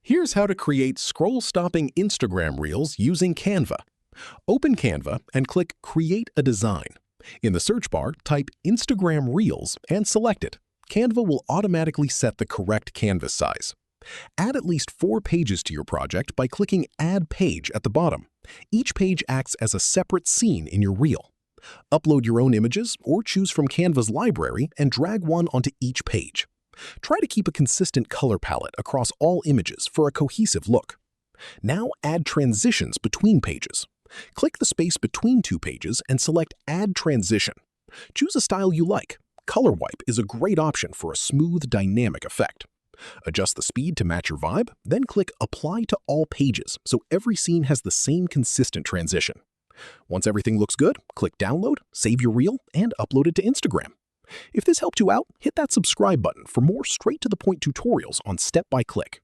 Here's how to create scroll-stopping Instagram Reels using Canva. Open Canva and click Create a Design. In the search bar, type Instagram Reels and select it. Canva will automatically set the correct canvas size. Add at least 4 pages to your project by clicking Add Page at the bottom. Each page acts as a separate scene in your reel. Upload your own images or choose from Canva's library and drag one onto each page. Try to keep a consistent color palette across all images for a cohesive look. Now add transitions between pages. Click the space between 2 pages and select Add Transition. Choose a style you like. Color Wipe is a great option for a smooth, dynamic effect. Adjust the speed to match your vibe, then click Apply to all pages so every scene has the same consistent transition. Once everything looks good, click Download, save your reel, and upload it to Instagram. If this helped you out, hit that subscribe button for more straight-to-the-point tutorials on step-by-click.